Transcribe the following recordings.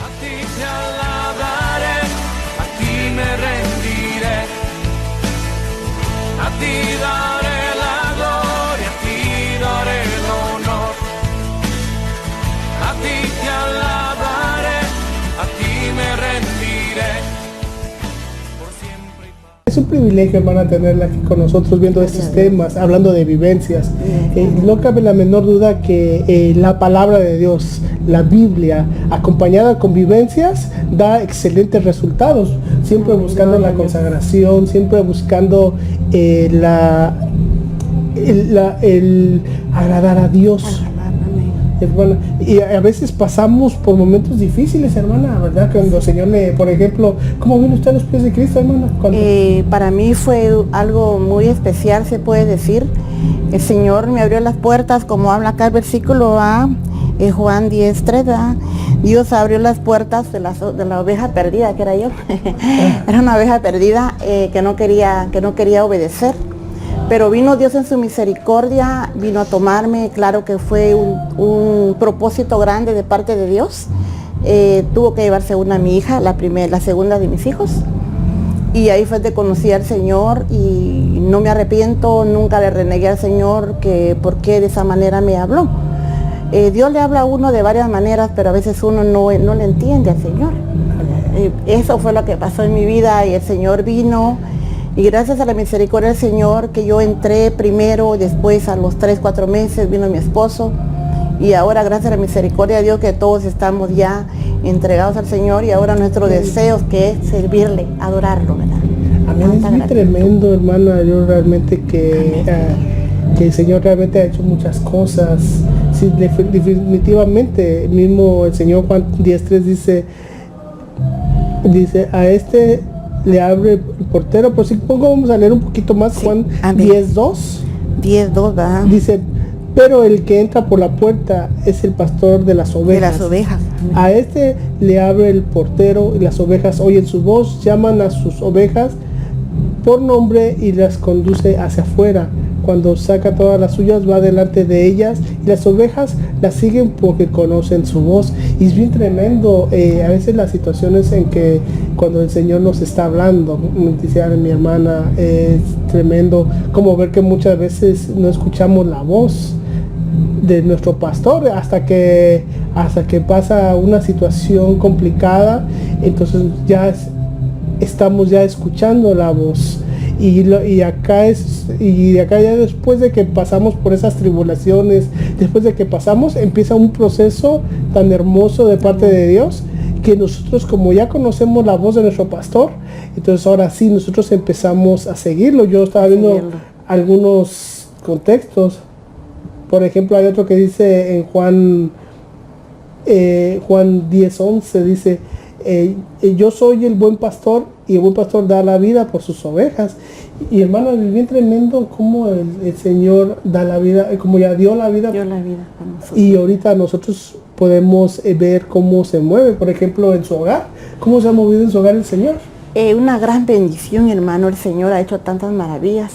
A ti te alabaré, a ti me rendiré, a ti daré la gloria, a ti daré el honor. A ti te alabaré, a ti me rendiré, por siempre y para... Es un privilegio, hermana, tenerla aquí con nosotros viendo estos temas, hablando de vivencias. No cabe la menor duda que la palabra de Dios, la Biblia, acompañada con vivencias, da excelentes resultados. Siempre buscando la consagración, siempre buscando el agradar a Dios. Hermana, y a veces pasamos por momentos difíciles, hermana, ¿verdad? Cuando el Señor por ejemplo, ¿cómo vino usted a los pies de Cristo, hermana? Para mí fue algo muy especial, se puede decir. El Señor me abrió las puertas, como habla acá el versículo A, Juan 10:3, ¿verdad? Dios abrió las puertas de la oveja perdida, que era yo. Era una oveja perdida que no quería obedecer. Pero vino Dios en su misericordia, vino a tomarme. Claro que fue un propósito grande de parte de Dios. Tuvo que llevarse una a mi hija, la segunda de mis hijos. Y ahí fue donde conocí al Señor y no me arrepiento, nunca le renegué al Señor que por qué de esa manera me habló. Dios le habla a uno de varias maneras, pero a veces uno no le entiende al Señor. Eso fue lo que pasó en mi vida y el Señor vino. Y gracias a la misericordia del Señor que yo entré primero, después a los 3-4 meses vino mi esposo. Y ahora gracias a la misericordia de Dios que todos estamos ya entregados al Señor y ahora nuestro deseo que es servirle, adorarlo, ¿verdad? Amén, es muy tremendo, hermana. Yo realmente que el Señor realmente ha hecho muchas cosas. Sí, definitivamente, mismo el Señor Juan 10:3 dice, a este le abre el portero. Pues si pongo, vamos a leer un poquito más, sí. Juan 10:2. 10:2, ¿verdad? Dice, pero el que entra por la puerta es el pastor de las ovejas. De las ovejas. A este le abre el portero y las ovejas oyen su voz, llaman a sus ovejas por nombre y las conduce hacia afuera. Cuando saca todas las suyas, va delante de ellas y las ovejas las siguen porque conocen su voz. Y es bien tremendo a veces las situaciones en que cuando el Señor nos está hablando, decía mi hermana, es tremendo como ver que muchas veces no escuchamos la voz de nuestro pastor hasta que pasa una situación complicada. Entonces ya estamos ya escuchando la voz. Y acá ya después de que pasamos por esas tribulaciones, después de que pasamos, empieza un proceso tan hermoso de parte de Dios, que nosotros, como ya conocemos la voz de nuestro pastor, entonces ahora sí nosotros empezamos a seguirlo. Yo estaba viendo algunos contextos. Por ejemplo, hay otro que dice en Juan 10:11, dice, yo soy el buen pastor y el buen pastor da la vida por sus ovejas. Y hermano, es bien tremendo cómo el Señor da la vida, como ya dio la vida. Dio la vida por nosotros. Y ahorita nosotros podemos ver cómo se mueve, por ejemplo, en su hogar. ¿Cómo se ha movido en su hogar el Señor? Una gran bendición, hermano. El Señor ha hecho tantas maravillas.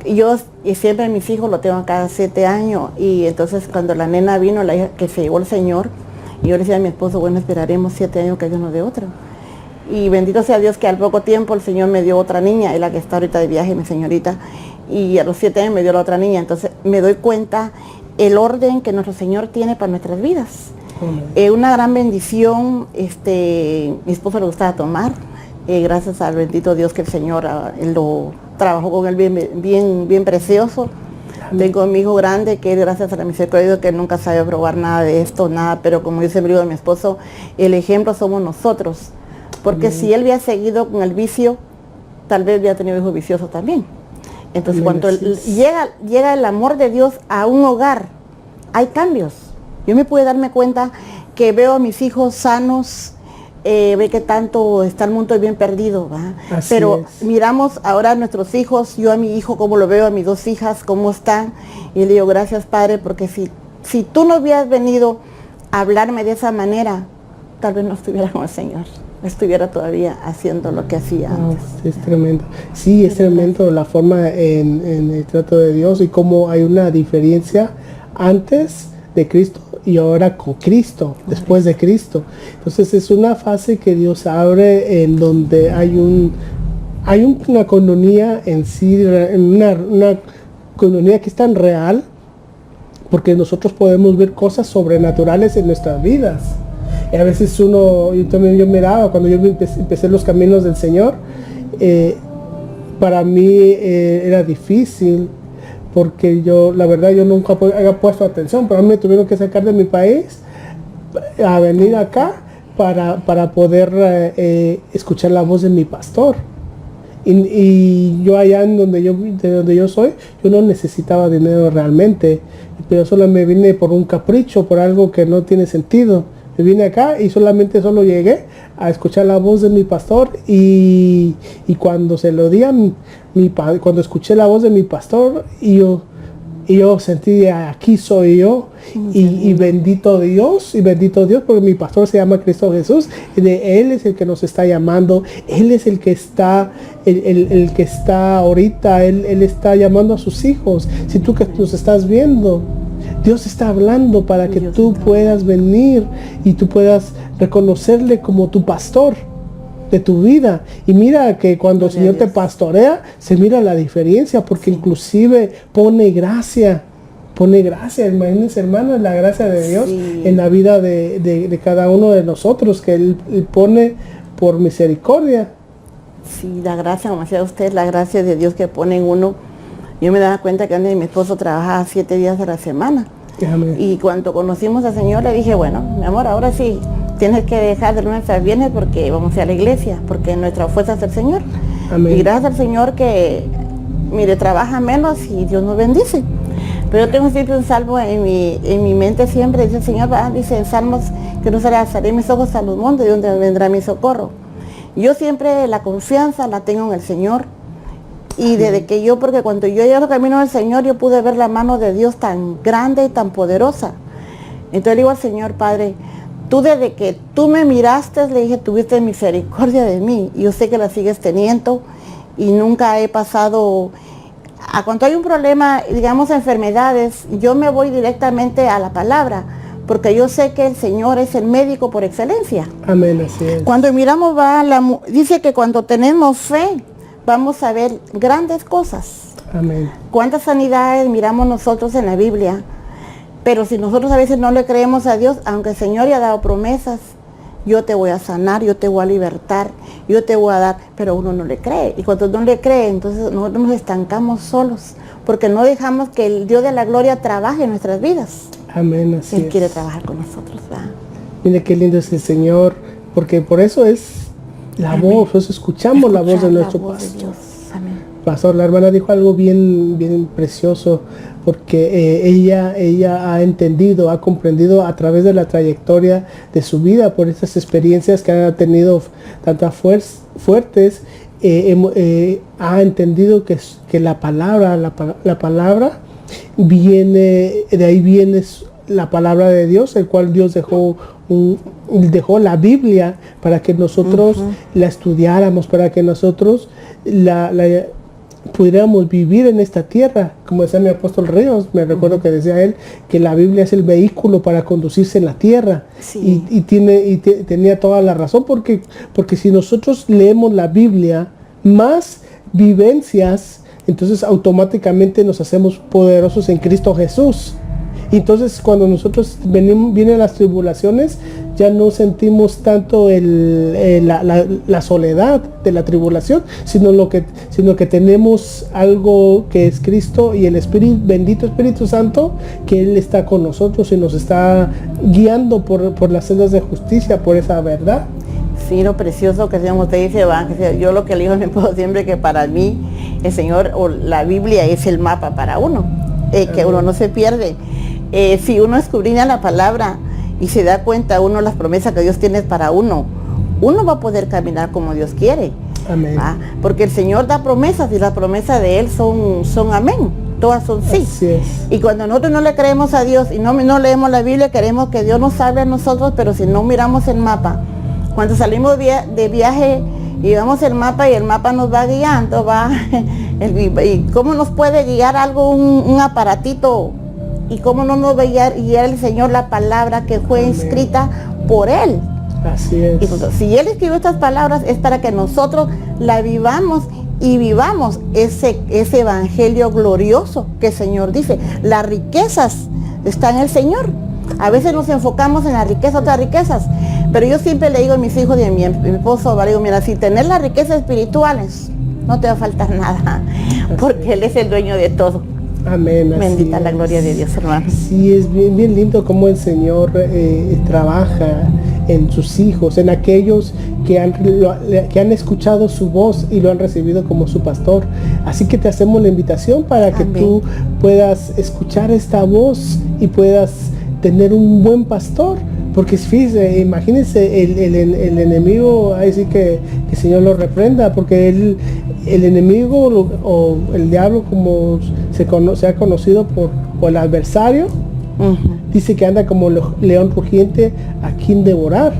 Yo siempre a mis hijos lo tengo cada 7 años. Y entonces cuando la nena vino, la hija que se llevó el Señor, yo le decía a mi esposo, bueno, esperaremos 7 años que Dios nos dé otro. Y bendito sea Dios que al poco tiempo el Señor me dio otra niña, es la que está ahorita de viaje, mi señorita, y a los 7 años me dio la otra niña. Entonces me doy cuenta el orden que nuestro Señor tiene para nuestras vidas. Una gran bendición. Mi esposo le gustaba tomar, gracias al bendito Dios que el Señor él lo trabajó con él bien precioso. Tengo a mi hijo grande que gracias a la misericordia de Dios que nunca sabe probar nada de esto, nada, pero como yo siempre digo a mi esposo, el ejemplo somos nosotros. Porque si él hubiera seguido con el vicio, tal vez hubiera tenido hijos viciosos también. Entonces cuando llega el amor de Dios a un hogar, hay cambios. Yo me pude darme cuenta que veo a mis hijos sanos, ve que tanto está el mundo bien perdido, ¿va? Pero miramos ahora a nuestros hijos, yo a mi hijo como lo veo, a mis 2 hijas, cómo están, y le digo, gracias Padre, porque si tú no hubieras venido a hablarme de esa manera, tal vez no estuviera con el Señor. Estuviera todavía haciendo lo que hacía antes. Es tremendo. Sí, es tremendo la forma en el trato de Dios y cómo hay una diferencia antes de Cristo y ahora con Cristo, después de Cristo. Entonces es una fase que Dios abre en donde hay una coinonía en sí, una coinonía que es tan real, porque nosotros podemos ver cosas sobrenaturales en nuestras vidas. Y a veces yo miraba, cuando yo empecé los caminos del Señor, para mí era difícil, porque la verdad yo nunca había puesto atención, pero a mí me tuvieron que sacar de mi país a venir acá para poder escuchar la voz de mi pastor. Y yo allá de donde yo soy, yo no necesitaba dinero realmente, pero solo me vine por un capricho, por algo que no tiene sentido. Me vine acá y solo llegué a escuchar la voz de mi pastor, y cuando se lo di cuando escuché la voz de mi pastor, y yo sentí, aquí soy yo, y bendito Dios, porque mi pastor se llama Cristo Jesús, y Él es el que nos está llamando, Él es el que está, el que está ahorita, Él está llamando a sus hijos. Si tú que nos estás viendo, Dios está hablando para que tú puedas venir y tú puedas reconocerle como tu pastor de tu vida. Y mira que cuando el Señor te pastorea, se mira la diferencia, porque inclusive pone gracia. Imagínense, hermanos, la gracia de Dios en la vida de cada uno de nosotros, que Él pone por misericordia. Sí, la gracia, como decía usted, la gracia de Dios que pone en uno. Yo me daba cuenta que antes mi esposo trabajaba 7 días de la semana. Amén. Y cuando conocimos al Señor le dije, bueno, mi amor, ahora sí tienes que dejar de lunes a viernes porque vamos a ir a la iglesia, porque nuestra fuerza es el Señor. Amén. Y gracias al Señor que, mire, trabaja menos y Dios nos bendice. Pero yo tengo siempre un salmo en mi mente, siempre dice el Señor, dice en Salmos, que no será, alzaré mis ojos a los montes, de donde vendrá mi socorro. Yo siempre la confianza la tengo en el Señor. Y desde que porque cuando yo llego camino del Señor, yo pude ver la mano de Dios tan grande y tan poderosa. Entonces le digo al Señor, Padre, tú desde que tú me miraste, le dije, tuviste misericordia de mí. Y yo sé que la sigues teniendo y nunca he pasado. Cuando hay un problema, digamos enfermedades, yo me voy directamente a la palabra, porque yo sé que el Señor es el médico por excelencia. Amén, así es. Cuando miramos, dice que cuando tenemos fe, vamos a ver grandes cosas. Amén. ¿Cuántas sanidades miramos nosotros en la Biblia? Pero si nosotros a veces no le creemos a Dios, aunque el Señor ya ha dado promesas, yo te voy a sanar, yo te voy a libertar, yo te voy a dar, pero uno no le cree. Y cuando no le cree, entonces nosotros nos estancamos solos, porque no dejamos que el Dios de la gloria trabaje en nuestras vidas. Amén, así Él es. quiere trabajar con nosotros, ¿verdad? Mire qué lindo es el Señor, porque por eso es la voz, por eso escuchamos la voz de nuestro pastor. Pastor, la hermana dijo algo bien precioso, porque ella ha entendido, ha comprendido a través de la trayectoria de su vida, por estas experiencias que ha tenido tantas fuertes, ha entendido que la palabra viene, de ahí viene la palabra de Dios, el cual Dios dejó la Biblia para que nosotros la estudiáramos, para que nosotros pudiéramos vivir en esta tierra. Como decía mi apóstol Ríos, me recuerdo que decía él que la Biblia es el vehículo para conducirse en la tierra. Sí. Y tenía toda la razón, porque si nosotros leemos la Biblia más vivencias, entonces automáticamente nos hacemos poderosos en Cristo Jesús. Y entonces cuando nosotros vienen las tribulaciones, ya no sentimos tanto la soledad de la tribulación, sino que tenemos algo que es Cristo y el bendito Espíritu Santo, que Él está con nosotros y nos está guiando por las sendas de justicia, por esa verdad. Sí, lo precioso que usted dice, yo lo que le digo a mi esposo siempre, que para mí el Señor o la Biblia es el mapa para uno, que uno no se pierde. Si uno escudriña la palabra y se da cuenta uno las promesas que Dios tiene para uno va a poder caminar como Dios quiere. Amén. Porque el Señor da promesas y las promesas de Él son amén, todas son sí. Así es. Y cuando nosotros no le creemos a Dios y no leemos la Biblia, queremos que Dios nos hable a nosotros, pero si no miramos el mapa, cuando salimos de viaje y vamos el mapa y el mapa nos va guiando, y ¿cómo nos puede guiar algo, un aparatito y cómo no nos va a guiar el Señor la palabra que fue Amén. escrita por Él. Así Y es. entonces, si Él escribió estas palabras es para que nosotros la vivamos y vivamos ese evangelio glorioso que el Señor dice. Las riquezas están en el Señor. A veces nos enfocamos en la riqueza, otras riquezas, pero yo siempre le digo a mis hijos y a mi esposo, le digo, mira, si tener las riquezas espirituales, no te va a faltar nada, porque Él es el dueño de todo. Amén. Así Bendita la es. gloria de Dios, hermano. Sí, es bien, bien lindo cómo el Señor trabaja en sus hijos, en aquellos que han escuchado su voz y lo han recibido como su pastor. Así que te hacemos la invitación para que Amén. tú puedas escuchar esta voz y puedas tener un buen pastor. Porque fíjese, imagínense el enemigo, ahí sí que el Señor lo reprenda, porque el enemigo o el diablo, como se ha conocido por el adversario, dice que anda como león rugiente a quien devorar.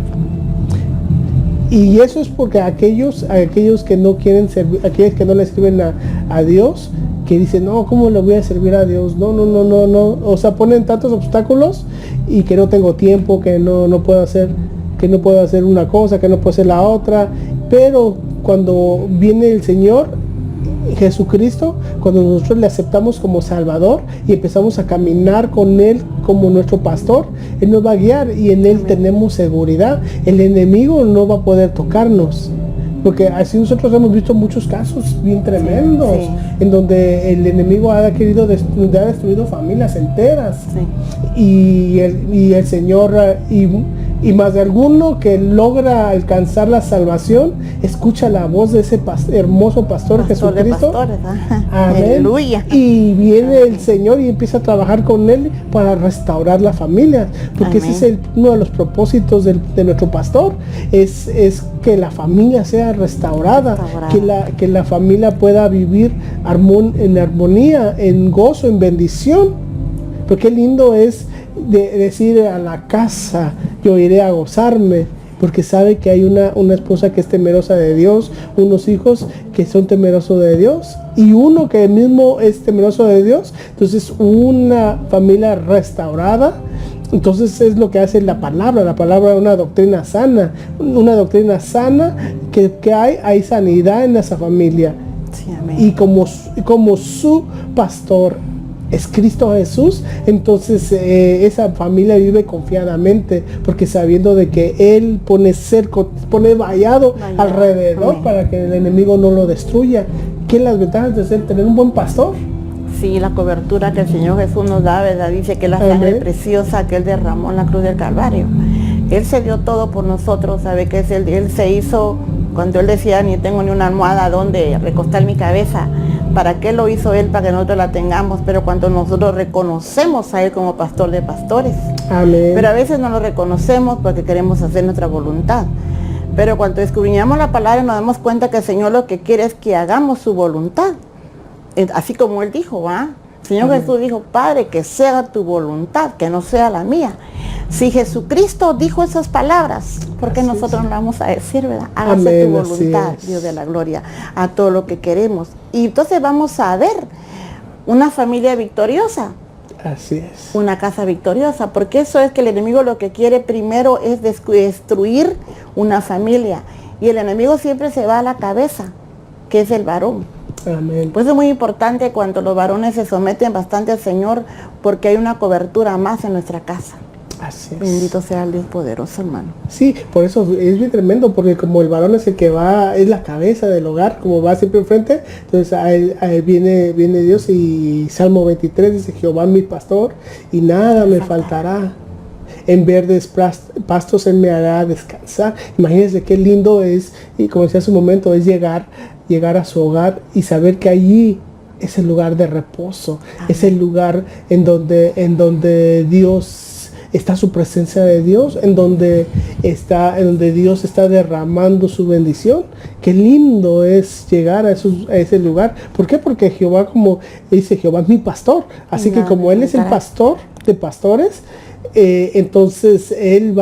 Y eso es porque aquellos que no quieren servir, aquellos que no le sirven a Dios, que dicen, no, ¿cómo le voy a servir a Dios? No. O sea, ponen tantos obstáculos y que no tengo tiempo, que no puedo hacer una cosa, que no puedo hacer la otra. Pero cuando viene el Señor Jesucristo, cuando nosotros le aceptamos como Salvador y empezamos a caminar con Él como nuestro pastor, Él nos va a guiar y en Él Amén. tenemos seguridad. El enemigo no va a poder tocarnos. Porque así nosotros hemos visto muchos casos bien tremendos, Sí. en donde el enemigo ha destruido familias enteras. Sí. Y el Señor, y más de alguno que logra alcanzar la salvación, escucha la voz de ese hermoso pastor Pastor de Jesucristo. pastores, ¿ah? Amén. Aleluya. Y viene el Señor y empieza a trabajar con él para restaurar la familia. Porque Amén. ese es uno de los propósitos de nuestro pastor, es que la familia sea restaurada. Que la familia pueda vivir en armonía, en gozo, en bendición. Porque lindo es decir a la casa, yo iré a gozarme, porque sabe que hay una esposa que es temerosa de Dios, unos hijos que son temerosos de Dios y uno que mismo es temeroso de Dios. Entonces una familia restaurada. Entonces es lo que hace la palabra es una doctrina sana, que hay sanidad en esa familia. Sí, amén. Y como su pastor es Cristo Jesús, entonces esa familia vive confiadamente, porque sabiendo de que Él pone vallado alrededor. Amén. Para que el enemigo no lo destruya. ¿Qué es las ventajas de tener un buen pastor? Sí, la cobertura que el Señor Jesús nos da, ¿verdad? Dice que la sangre Amén. preciosa que Él derramó en la cruz del Calvario. Él se dio todo por nosotros, ¿sabe? Que Él se hizo, cuando Él decía, ni tengo ni una almohada donde recostar mi cabeza. ¿Para qué lo hizo Él? Para que nosotros la tengamos. Pero cuando nosotros reconocemos a Él como pastor de pastores. Amén. Pero a veces no lo reconocemos porque queremos hacer nuestra voluntad. Pero cuando escudriñamos la palabra nos damos cuenta que el Señor lo que quiere es que hagamos su voluntad. Así como Él dijo, ¿va? El Señor Amén. Jesús dijo, Padre, que sea tu voluntad, que no sea la mía. Si Jesucristo dijo esas palabras, ¿por qué Así nosotros es. no vamos a decir, verdad? Hágase Amén, tu así voluntad, es. Dios de la gloria, a todo lo que queremos. Y entonces vamos a ver una familia victoriosa, Así es. una casa victoriosa, porque eso es que el enemigo lo que quiere primero es destruir una familia. Y el enemigo siempre se va a la cabeza, que es el varón. Amén. Pues es muy importante cuando los varones se someten bastante al Señor, porque hay una cobertura más en nuestra casa. Así es. Bendito sea el Dios poderoso, hermano. Sí, por eso es bien tremendo, porque como el varón es el que va, es la cabeza del hogar, como va siempre enfrente, entonces a él viene Dios, y Salmo 23 dice, Jehová mi pastor y nada me faltará. En verdes pastos Él me hará descansar. Imagínense qué lindo es, y como decía hace un momento, es llegar a su hogar y saber que allí es el lugar de reposo. Amén. Es el lugar en donde Dios está, su presencia de Dios, en donde Dios está derramando su bendición. Qué lindo es llegar a ese lugar. ¿Por qué? Porque Jehová, como dice, Jehová es mi pastor. Así que como Él es el pastor de pastores, entonces él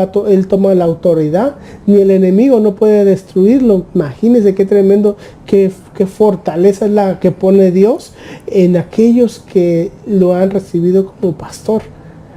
toma la autoridad, ni el enemigo no puede destruirlo. Imagínense qué tremendo, qué fortaleza es la que pone Dios en aquellos que lo han recibido como pastor.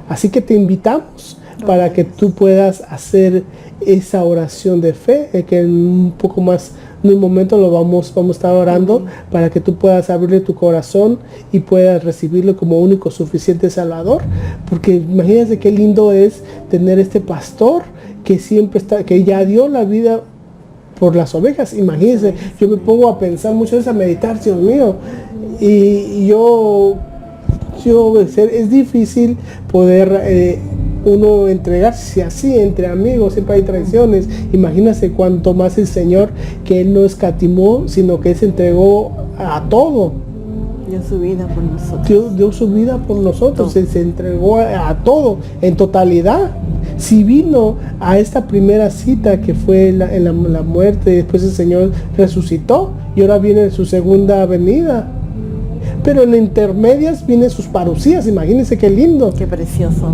Así que te invitamos para que tú puedas hacer esa oración de fe, que en un poco más, en un momento lo vamos a estar orando para que tú puedas abrirle tu corazón y puedas recibirlo como único suficiente Salvador. Porque imagínense qué lindo es tener este pastor que siempre está, que ya dio la vida por las ovejas. Imagínense, yo me pongo a pensar muchas veces, a meditar, Dios mío, y yo es difícil poder uno entregarse así entre amigos, siempre hay traiciones. Imagínate cuanto más el Señor, que Él no escatimó, sino que Él se entregó a todo. Dio su vida por nosotros. Dio su vida por nosotros, se entregó a todo, en totalidad. Si vino a esta primera cita que fue en la muerte, después el Señor resucitó y ahora viene su segunda venida. Pero en intermedias vienen sus parucías, imagínense qué lindo. Qué precioso,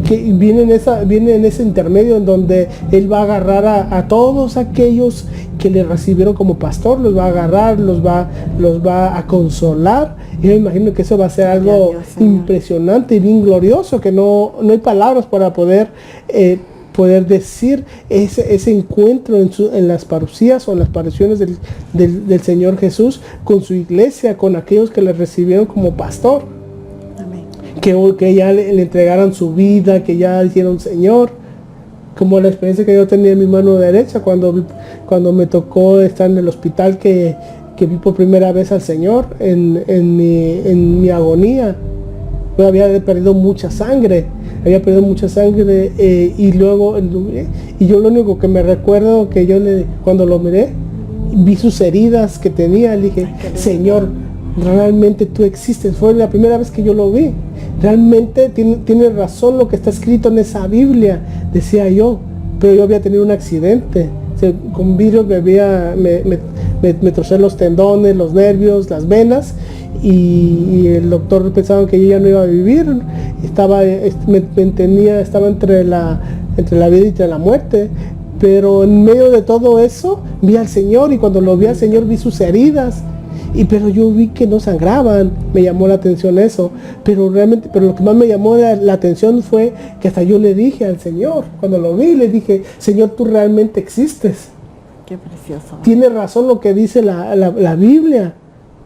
Que viene en ese intermedio en donde Él va a agarrar a todos aquellos que le recibieron como pastor, los va a agarrar, los va a consolar. Y yo me imagino que eso va a ser algo impresionante y bien glorioso, que no hay palabras para poder decir ese encuentro en las parucías o en las apariciones del Señor Jesús con su iglesia, con aquellos que le recibieron como pastor. Amén. Que ya le entregaran su vida, que ya hicieron Señor, como la experiencia que yo tenía en mi mano derecha cuando me tocó estar en el hospital, que vi por primera vez al Señor en mi agonía. Yo había perdido mucha sangre y luego, y yo lo único que me recuerdo que cuando lo miré, vi sus heridas que tenía, le dije, Señor, realmente tú existes. Fue la primera vez que yo lo vi. Realmente tiene razón lo que está escrito en esa Biblia, decía yo, pero yo había tenido un accidente. Con virus me trocé los tendones, los nervios, las venas, y el doctor pensaba que yo ya no iba a vivir. Estaba entre la vida y entre la muerte. Pero en medio de todo eso vi al Señor, y cuando lo vi al Señor vi sus heridas, pero yo vi que no sangraban. Me llamó la atención eso, pero lo que más me llamó la atención fue que hasta yo le dije al Señor, cuando lo vi, le dije, Señor, tú realmente existes. Qué precioso. Tiene razón lo que dice la Biblia,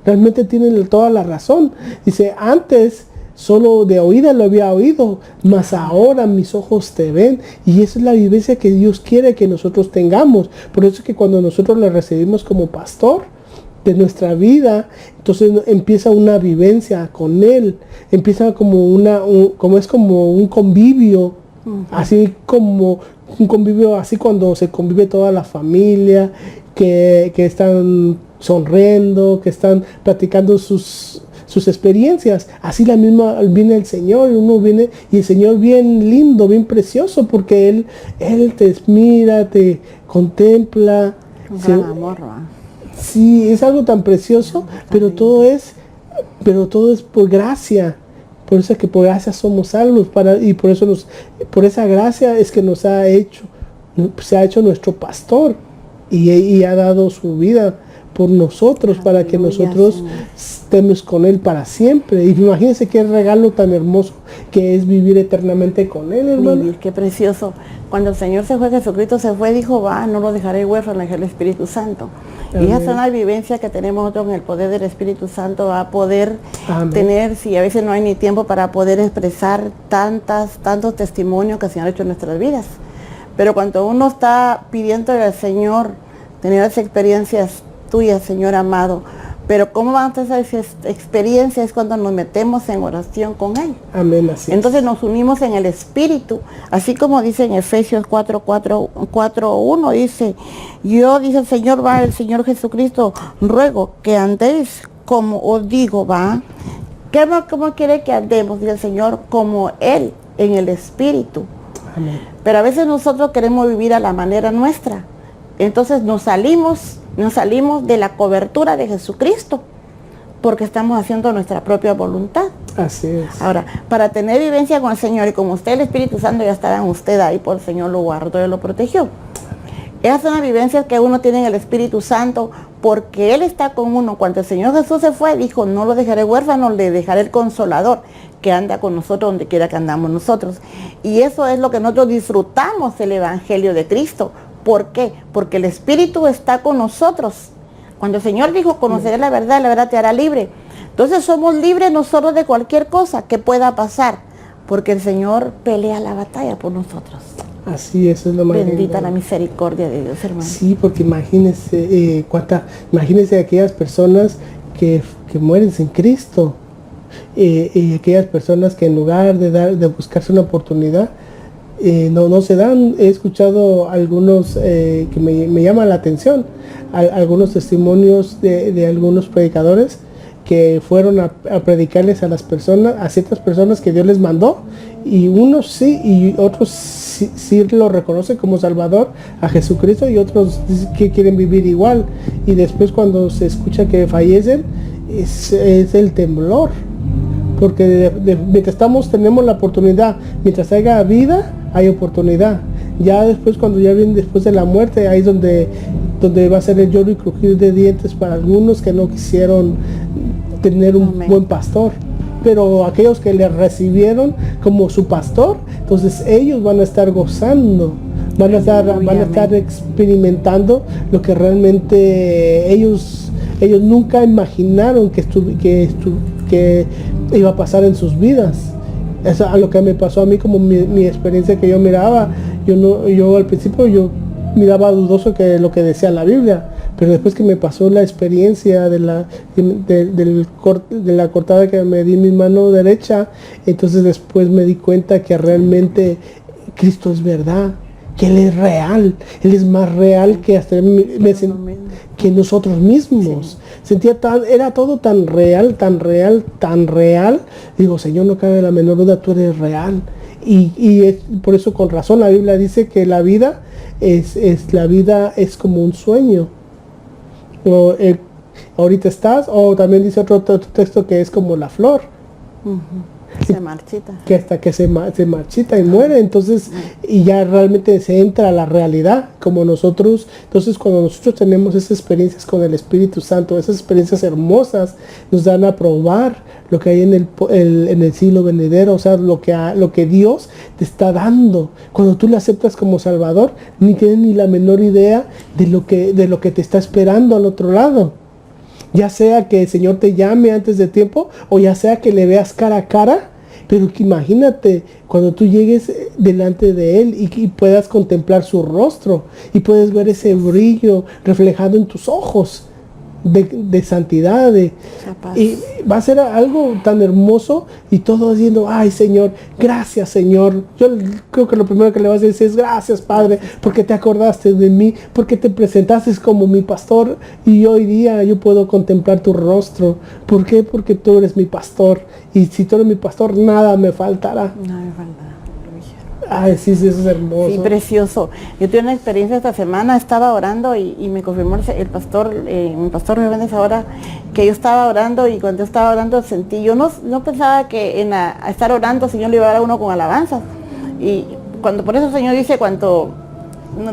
realmente tiene toda la razón. Dice, antes solo de oída lo había oído, mas ahora mis ojos te ven. Y esa es la vivencia que Dios quiere que nosotros tengamos. Por eso es que cuando nosotros le recibimos como pastor de nuestra vida, entonces empieza una vivencia con Él, empieza como un convivio, así como un convivio, así cuando se convive toda la familia, que están sonriendo, que están platicando sus experiencias. Así la misma viene el Señor, y uno viene, y el Señor bien lindo, bien precioso, porque Él te mira, te contempla. Un gran amor, ¿va? Sí, es algo tan precioso, pero todo es por gracia. Por eso es que por gracia somos salvos, y por esa gracia es que se ha hecho nuestro pastor, y ha dado su vida por nosotros, para que nosotros estemos con Él para siempre. Y imagínense qué regalo tan hermoso que es vivir eternamente con Él, hermano. Vivir, qué precioso. Cuando el Señor se fue, Jesucristo se fue, dijo, no lo dejaré huérfano, dejaré el Espíritu Santo. Amén. Y esa es una vivencia que tenemos nosotros en el poder del Espíritu Santo, va a poder tener, si a veces no hay ni tiempo para poder expresar tantos testimonios que el Señor ha hecho en nuestras vidas. Pero cuando uno está pidiendo al Señor tener esas experiencias tuyas, Señor amado, pero cómo van a ser esas experiencias es cuando nos metemos en oración con Él. Amén, así entonces nos unimos en el Espíritu, así como dice en Efesios 4:1, dice, dice el Señor, el Señor Jesucristo, ruego que andéis como os digo, ¿Cómo quiere que andemos? Dice el Señor, como Él, en el Espíritu. Amén. Pero a veces nosotros queremos vivir a la manera nuestra. Entonces nos salimos de la cobertura de Jesucristo. porque estamos haciendo nuestra propia voluntad. Así es. Ahora, para tener vivencia con el Señor, y como usted, el Espíritu Santo, ya estaba en usted ahí, por el Señor lo guardó y lo protegió. Esas son las vivencias que uno tiene en el Espíritu Santo, porque Él está con uno. Cuando el Señor Jesús se fue, dijo, no lo dejaré huérfano, le dejaré el Consolador, que anda con nosotros donde quiera que andamos nosotros. Y eso es lo que nosotros disfrutamos del Evangelio de Cristo. ¿Por qué? Porque el Espíritu está con nosotros. Cuando el Señor dijo, conoceré la verdad te hará libre. Entonces somos libres nosotros de cualquier cosa que pueda pasar, porque el Señor pelea la batalla por nosotros. Así es lo más Bendita lindo. la misericordia de Dios, hermano. Sí, porque imagínense, imagínense aquellas personas que mueren sin Cristo, y aquellas personas que en lugar de buscarse una oportunidad, no se dan. He escuchado algunos que me llaman la atención, algunos testimonios de algunos predicadores que fueron a predicarles a las personas, a ciertas personas que Dios les mandó, y unos sí, y otros sí lo reconocen como Salvador a Jesucristo, y otros que quieren vivir igual, y después cuando se escucha que fallecen, es el temblor, porque mientras tenemos la oportunidad, mientras haya vida, hay oportunidad. Ya después, cuando ya viene después de la muerte, ahí es donde va a ser el lloro y crujir de dientes para algunos que no quisieron tener un Amén. buen pastor. Pero aquellos que le recibieron como su pastor, entonces ellos van a estar gozando, van a estar experimentando lo que realmente ellos nunca imaginaron que iba a pasar en sus vidas. Eso a lo que me pasó a mí, como mi experiencia que yo miraba. Yo al principio yo miraba dudoso que lo que decía la Biblia, pero después que me pasó la experiencia de la cortada que me di en mi mano derecha, entonces después me di cuenta que realmente Cristo es verdad, que Él es real, Él es más real que hasta que nosotros mismos. Sí. Era todo tan real. Digo, Señor, no cabe la menor duda, tú eres real. Y es, por eso con razón la Biblia dice que la vida es como un sueño. Ahorita estás, o también dice otro texto que es como la flor. Se marchita. Que hasta que se marchita y muere, entonces, y ya realmente se entra a la realidad, como nosotros. Entonces, cuando nosotros tenemos esas experiencias con el Espíritu Santo, esas experiencias hermosas, nos dan a probar lo que hay en el siglo venidero, o sea, lo que Dios te está dando. Cuando tú le aceptas como Salvador, ni tienes ni la menor idea de lo que te está esperando al otro lado. Ya sea que el Señor te llame antes de tiempo, o ya sea que le veas cara a cara, pero que imagínate cuando tú llegues delante de Él y puedas contemplar su rostro, y puedes ver ese brillo reflejado en tus ojos de santidad, y va a ser algo tan hermoso, y todo diciendo, ay Señor, gracias Señor. Yo creo que lo primero que le vas a decir es gracias Padre, porque te acordaste de mí, porque te presentaste como mi pastor, y hoy día yo puedo contemplar tu rostro. ¿Por qué? Porque tú eres mi pastor, y si tú eres mi pastor, nada me faltará. Nada me faltará. Ay, sí, eso es hermoso. Sí, precioso. Yo tuve una experiencia esta semana, estaba orando y me confirmó el pastor, mi pastor me bendice ahora, que yo estaba orando, y cuando yo estaba orando sentí, yo no pensaba que a estar orando el Señor le iba a dar a uno con alabanzas. Y por eso el Señor dice, cuando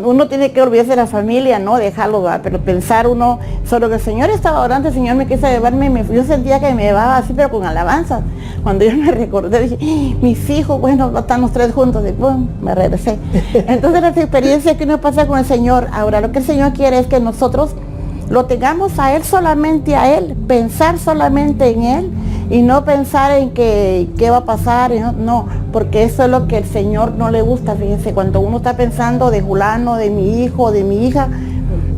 uno tiene que olvidarse de la familia, no dejarlo, ¿verdad? Pero pensar uno, solo que el Señor estaba orando, el Señor me quiso llevarme, yo sentía que me llevaba así, pero con alabanzas. Cuando yo me recordé, dije, mis hijos, bueno, están los tres juntos, y pum, me regresé. Entonces la experiencia que uno pasa con el Señor, ahora lo que el Señor quiere es que nosotros lo tengamos a Él, solamente a Él, pensar solamente en Él, y no pensar en qué va a pasar, no, porque eso es lo que el Señor no le gusta. Fíjense, cuando uno está pensando de fulano, de mi hijo, de mi hija,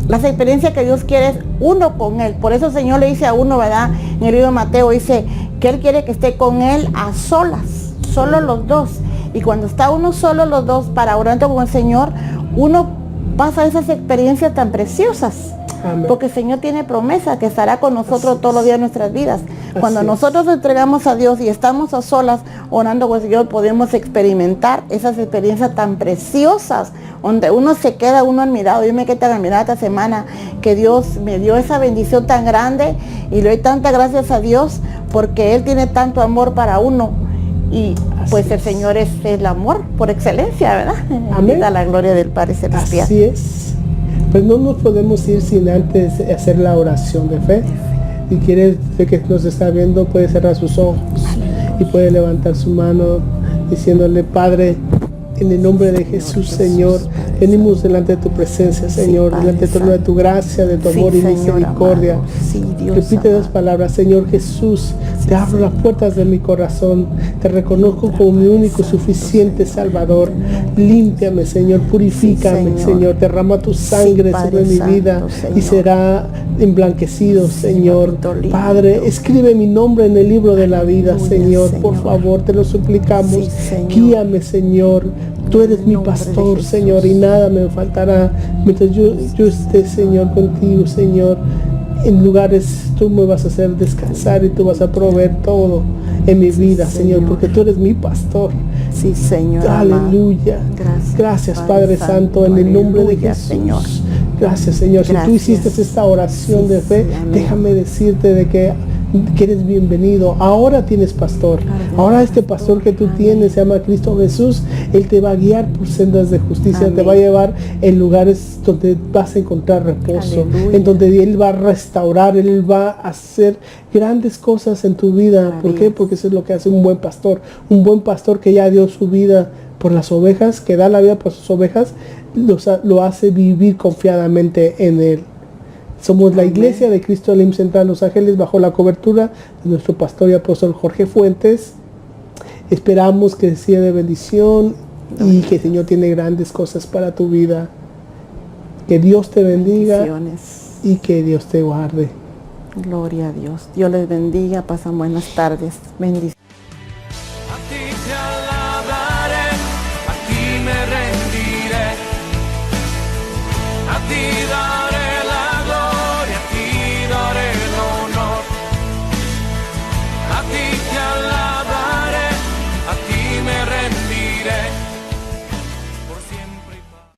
las experiencias que Dios quiere es uno con Él. Por eso el Señor le dice a uno, ¿verdad? En el libro de Mateo dice que Él quiere que esté con Él a solas, solo los dos. Y cuando está uno solo los dos para orando con el Señor, uno pasa esas experiencias tan preciosas. Amén. porque el Señor tiene promesa que estará con nosotros todos los días de nuestras vidas. Cuando Así es. nosotros nos entregamos a Dios y estamos a solas orando con el Señor, podemos experimentar esas experiencias tan preciosas, donde uno se queda admirado. Yo me quedé tan admirada esta semana que Dios me dio esa bendición tan grande y le doy tantas gracias a Dios porque Él tiene tanto amor para uno. Y pues Así el Señor es el amor por excelencia, ¿verdad? Amén. A la gloria del Padre Celestial. Así es. Pues no nos podemos ir sin antes hacer la oración de fe. Si quieres, usted que nos está viendo, puede cerrar sus ojos y puede levantar su mano diciéndole: Padre, en el nombre de Jesús, Señor, venimos delante de tu presencia, Señor, Padre delante de tu gracia, de tu Sí, amor y Señor misericordia. amado. Sí, Dios Repite amado. las palabras: Señor Jesús, te abro las puertas de mi corazón, te reconozco como mi único suficiente Salvador. Límpiame, Señor, purifícame, Sí, Señor, derrama tu sangre Padre sobre mi Santo, vida y Señor. será emblanquecido, Señor. papito lindo. Padre, escribe mi nombre en el libro de la vida, Aleluya, Señor, por Señor. favor, te lo suplicamos. Sí, Señor. Guíame, Señor. Tú eres mi nombre de pastor, Jesús. Señor, y nada me faltará mientras yo esté, Señor, contigo, Señor. En lugares tú me vas a hacer descansar y tú vas a proveer todo en mi vida, Señor, Señor. porque tú eres mi pastor. Sí, Señor amado. Aleluya. Gracias, Padre Santo, en el nombre de Aleluya, Jesús. Señor. Gracias, Señor. Si tú Gracias. hiciste esta oración de fe, Sí, amén. déjame decirte de que eres bienvenido. Ahora tienes pastor. Ahora este pastor que tú tienes se llama Cristo Jesús. Él te va a guiar por sendas de justicia. Amén. Te va a llevar en lugares donde vas a encontrar reposo. Aleluya. En donde Él va a restaurar. Él va a hacer grandes cosas en tu vida. ¿Por qué? Maravillas. Porque eso es lo que hace un buen pastor. Un buen pastor que ya dio su vida por las ovejas, que da la vida por sus ovejas, lo hace vivir confiadamente en Él. Somos la Amén. Iglesia de Cristo Elim Central Los Ángeles, bajo la cobertura de nuestro pastor y apóstol Jorge Fuentes. Esperamos que sea de bendición y que el Señor tiene grandes cosas para tu vida. Que Dios te bendiga Bendiciones. y que Dios te guarde. Gloria a Dios. Dios les bendiga. Pasan buenas tardes. Bendiciones.